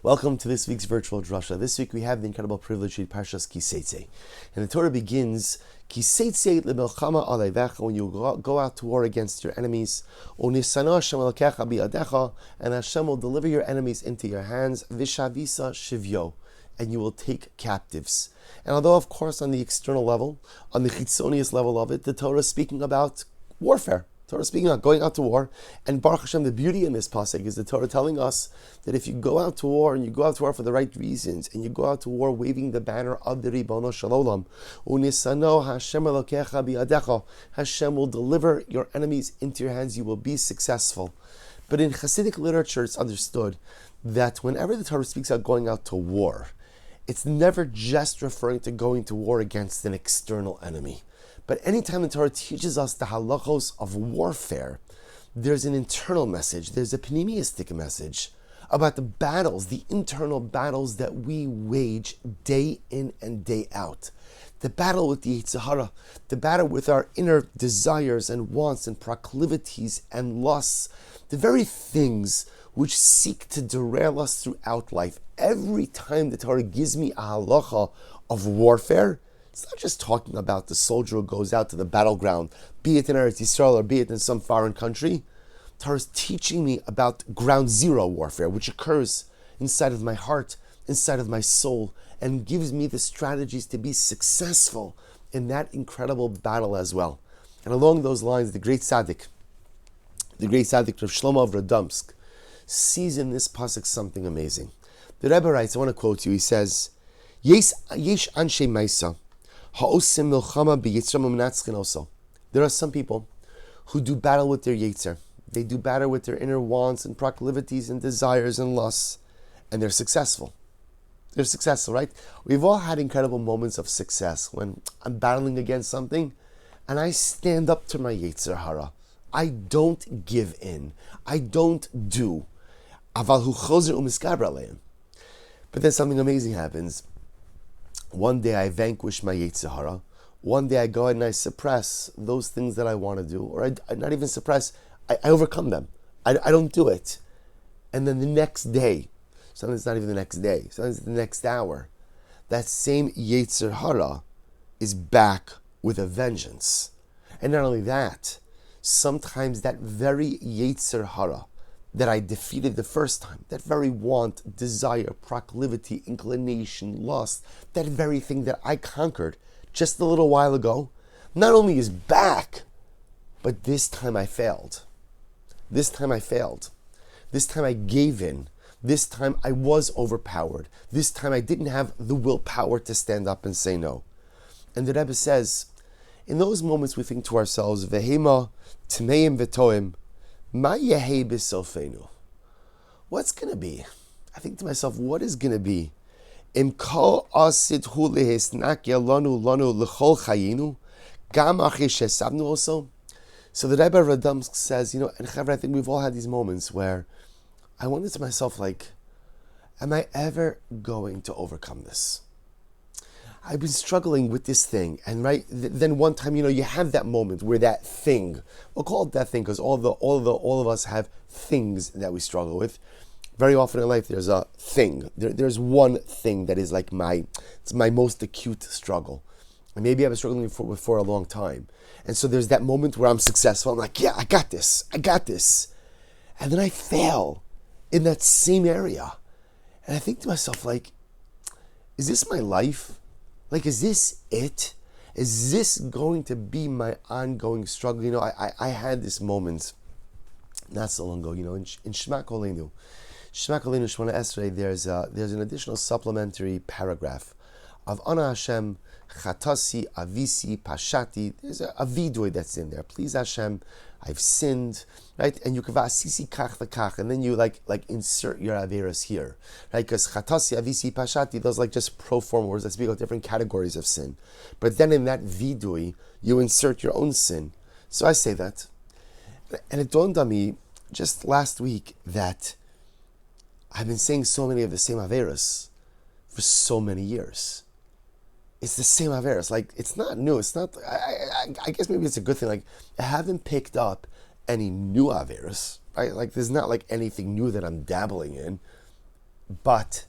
Welcome to this week's virtual Drasha. This week we have the incredible privilege to read Parshas Teitzei. And the Torah begins, Teitzei lemelchama aleivecha, when you go out to war against your enemies, unisano Hashem elokecha bi'adecha, and Hashem will deliver your enemies into your hands, vishavisa shivyo, and you will take captives. And although, of course, on the external level, on the chitzonius level of it, the Torah is speaking about warfare. Torah speaking about going out to war, and Baruch Hashem, the beauty in this pasuk is the Torah telling us that if you go out to war, and you go out to war for the right reasons, and you go out to war waving the banner of the Ribono Shel Olam, unisano Hashem elokecha bi'adecha, Hashem will deliver your enemies into your hands, you will be successful. But in Hasidic literature, it's understood that whenever the Torah speaks about going out to war, it's never just referring to going to war against an external enemy. But anytime the Torah teaches us the halachos of warfare, there's an internal message, there's a pneumistic message about the battles, the internal battles that we wage day in and day out. The battle with the Yetzer Hara, the battle with our inner desires and wants and proclivities and lusts, the very things which seek to derail us throughout life. Every time the Torah gives me a halacha of warfare, it's not just talking about the soldier who goes out to the battleground, be it in Eretz Yisrael or be it in some foreign country. Torah is teaching me about ground zero warfare, which occurs inside of my heart, inside of my soul, and gives me the strategies to be successful in that incredible battle as well. And along those lines, the great tzaddik Rav Shlomo of Radomsk, sees in this pasuk something amazing. The Rebbe writes, I want to quote you, he says, Yesh anshe maisa, there are some people who do battle with their Yetzer. They do battle with their inner wants and proclivities and desires and lusts, and they're successful. They're successful, right? We've all had incredible moments of success when I'm battling against something and I stand up to my Yetzer Hara. I don't give in. I don't do. But then something amazing happens. One day I vanquish my Yetzer Hara. One day I go and I suppress those things that I want to do, or I not even suppress, I overcome them. I don't do it. And then the next day, sometimes it's not even the next day, sometimes it's the next hour, that same Yetzer Hara is back with a vengeance. And not only that, sometimes that very Yetzer Hara that I defeated the first time, that very want, desire, proclivity, inclination, lust, that very thing that I conquered just a little while ago, not only is back, but this time I failed. This time I failed. This time I gave in. This time I was overpowered. This time I didn't have the willpower to stand up and say no. And the Rebbe says, in those moments we think to ourselves, Vehema tmeim v'toim, Ma yehei b'sofenu. What's going to be? I think to myself, what is going to be? Im kol asid hu lehisnakia lanu l'chol chayinu, gam achi shesavnu also. So the Rebbe Radomsk says, and Chavra, I think we've all had these moments where I wonder to myself, am I ever going to overcome this? I've been struggling with this thing, and then one time, you have that moment where that thing, we'll call it that thing because all of us have things that we struggle with. Very often in life, there's a thing. There's one thing that is it's my most acute struggle, and maybe I've been struggling with for a long time. And so there's that moment where I'm successful. I'm like, yeah, I got this, and then I fail in that same area, and I think to myself, is this my life? Is this it? Is this going to be my ongoing struggle? I had this moment not so long ago, in Shema Kolenu. Shema Kolenu, Shemona Esrei, there's an additional supplementary paragraph of Ana Hashem, Chatasi, Avisi, Pashati. There's a vidui that's in there. Please Hashem, I've sinned, right? And you can vasisi kach v'kach, and then you insert your averas here, right? Because Chatasi, Avisi, Pashati, those just pro form words that speak about different categories of sin. But then in that vidui, you insert your own sin. So I say that, and it dawned on me just last week that I've been saying so many of the same averas for so many years. It's the same averas. It's not new. It's not. I guess maybe it's a good thing. I haven't picked up any new averas, right? There's not anything new that I'm dabbling in. but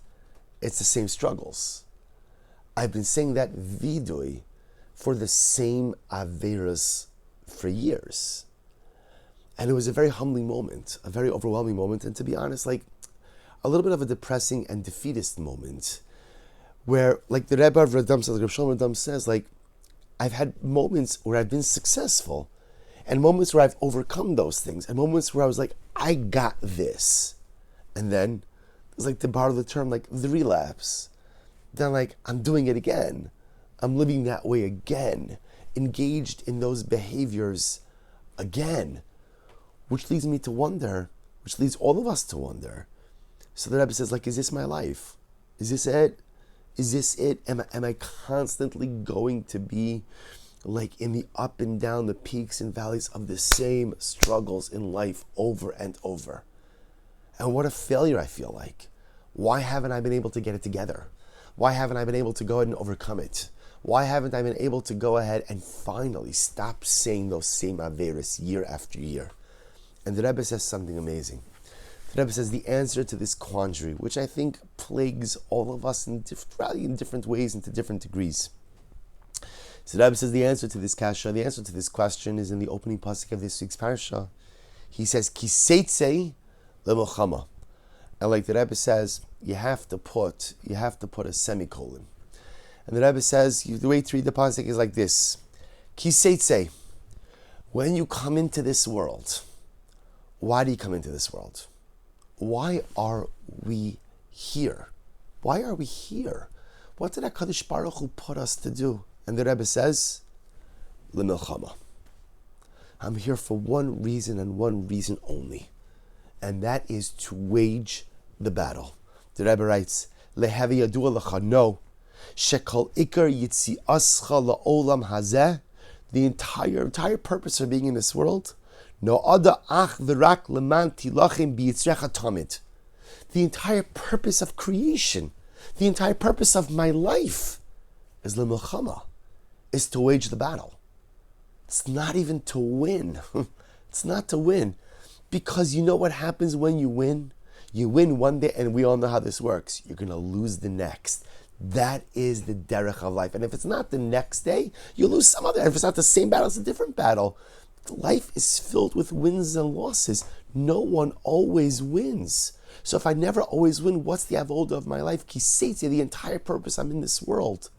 it's the same struggles. I've been saying that vidui for the same averas for years. And it was a very humbling moment, a very overwhelming moment, and to be honest, like a little bit of a depressing and defeatist moment, where, like the Rebbe of Radam says, like Rav Shalom Radam says, like I've had moments where I've been successful, and moments where I've overcome those things, and moments where I was like, I got this, and then it's like, to borrow the term, like the relapse. Then like I'm doing it again, I'm living that way again, engaged in those behaviors again. Which leads me to wonder, which leads all of us to wonder. So the Rebbe says, like, is this my life? Is this it? Is this it? Am I constantly going to be like in the up and down, the peaks and valleys of the same struggles in life over and over? And what a failure I feel like. Why haven't I been able to get it together? Why haven't I been able to go ahead and overcome it? Why haven't I been able to go ahead and finally stop saying those same averas year after year? And the Rebbe says something amazing. The Rebbe says the answer to this quandary, which I think plagues all of us in different ways and to different degrees. So the Rebbe says the answer to this kasha, the answer to this question is in the opening pasuk of this week's parsha. He says, Ki Teitzei le'milchama. And like the Rebbe says, you have to put a semicolon. And the Rebbe says, the way to read the pasuk is like this. Ki Teitzei, when you come into this world, why do you come into this world? Why are we here? Why are we here? What did HaKadosh Baruch Hu put us to do? And the Rebbe says, L'milchama. I'm here for one reason and one reason only. And that is to wage the battle. The Rebbe writes, Lehevi yadua lecha, no. Shekol ikar yitziascha la'olam hazeh. The entire purpose of being in this world, no ada ach v'rak leman tilachim biyitzrecha tamid. The entire purpose of creation, the entire purpose of my life is l'milchama, is to wage the battle. It's not even to win. It's not to win. Because you know what happens when you win? You win one day, and we all know how this works. You're going to lose the next. That is the derech of life. And if it's not the next day, you lose some other. And if it's not the same battle, it's a different battle. Life is filled with wins and losses. No one always wins. So if I never always win, what's the avoda of my life? Ki Teitzei, the entire purpose I'm in this world,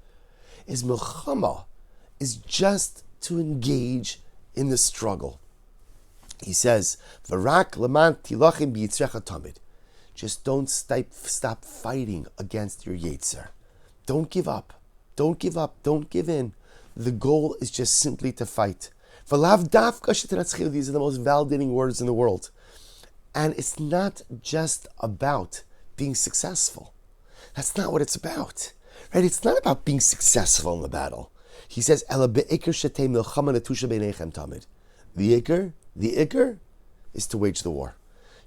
is milchama, is just to engage in the struggle. He says, V'rak leman tilachim biyitzrecha tamid. Just don't stop fighting against your yetzer. Don't give up. Don't give up. Don't give in. The goal is just simply to fight. V'lav dafka shetenatzchilu. These are the most validating words in the world. And it's not just about being successful. That's not what it's about. Right? It's not about being successful in the battle. He says, Ela be'ikr shetei milchama netusha beinechem tamid. The ikr is to wage the war.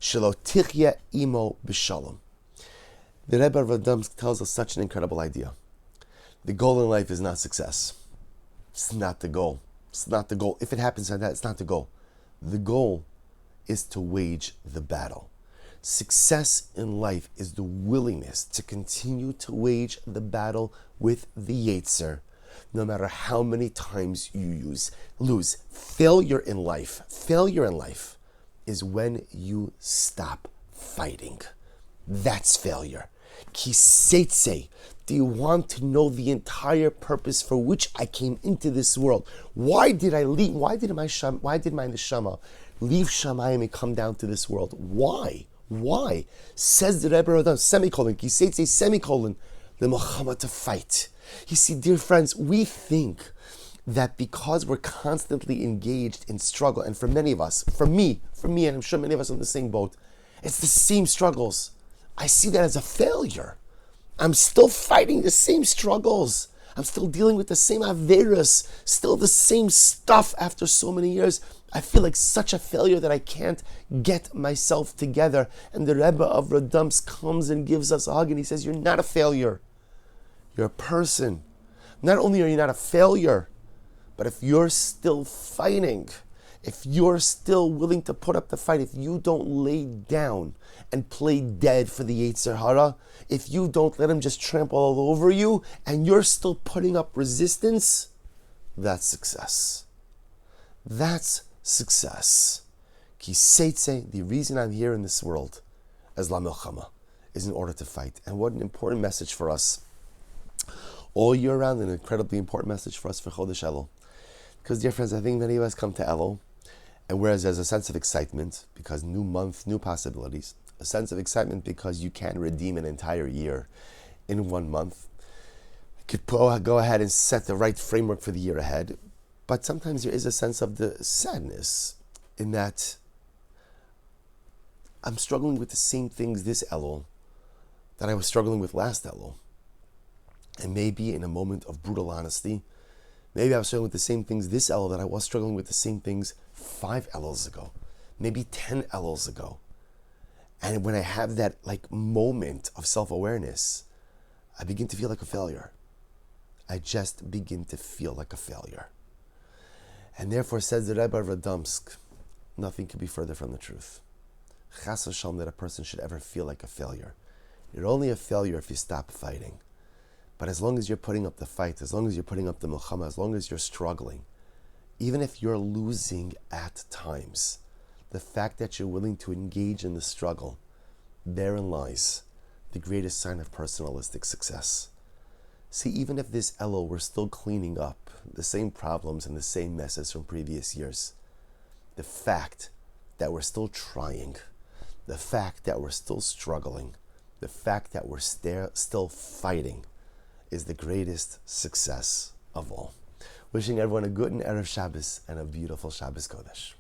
Shelo tichya imo b'shalom. The Rebbe of Radam tells us such an incredible idea. The goal in life is not success. It's not the goal. It's not the goal. If it happens like that, it's not the goal. The goal is to wage the battle. Success in life is the willingness to continue to wage the battle with the Yetzer, no matter how many times you lose. Failure in life is when you stop fighting. That's failure. Ki Teitzei. Do you want to know the entire purpose for which I came into this world? Why did I leave? Why did my neshama leave Shamayim and come down to this world? Why? Says the Rebbe Radam, semicolon, Ki Teitzei, semicolon, the milchama, to fight. You see, dear friends, we think that because we're constantly engaged in struggle, and for many of us, for me, and I'm sure many of us are in the same boat, it's the same struggles. I see that as a failure. I'm still fighting the same struggles. I'm still dealing with the same averas, still the same stuff after so many years. I feel like such a failure that I can't get myself together. And the Rebbe of Radams comes and gives us a hug, and he says, you're not a failure. You're a person. Not only are you not a failure, but if you're still fighting, if you're still willing to put up the fight, if you don't lay down and play dead for the Yetzer Hara, if you don't let him just trample all over you, and you're still putting up resistance, that's success. That's success. Ki Teitzei, the reason I'm here in this world, as La Milchama, is in order to fight. And what an important message for us all year round, an incredibly important message for us for Chodesh Elul. Because, dear friends, I think many of us come to Elul, and whereas there's a sense of excitement, because new month, new possibilities, a sense of excitement because you can redeem an entire year in 1 month, you could go ahead and set the right framework for the year ahead, but sometimes there is a sense of the sadness in that I'm struggling with the same things this Elul that I was struggling with last Elul. And maybe in a moment of brutal honesty, maybe I was struggling with the same things this Elul that I was struggling with the same things 5 Eluls ago, maybe 10 Eluls ago. And when I have that moment of self-awareness, I begin to feel like a failure. I just begin to feel like a failure. And therefore, says the Rebbe of Radomsk, nothing could be further from the truth. Chas v'shalom that a person should ever feel like a failure. You're only a failure if you stop fighting. But as long as you're putting up the fight, as long as you're putting up the milchama, as long as you're struggling, even if you're losing at times, the fact that you're willing to engage in the struggle, therein lies the greatest sign of personalistic success. See, even if this Elul we're still cleaning up the same problems and the same messes from previous years, the fact that we're still trying, the fact that we're still struggling, the fact that we're still fighting is the greatest success of all. Wishing everyone a good and Erev Shabbos and a beautiful Shabbos Kodesh.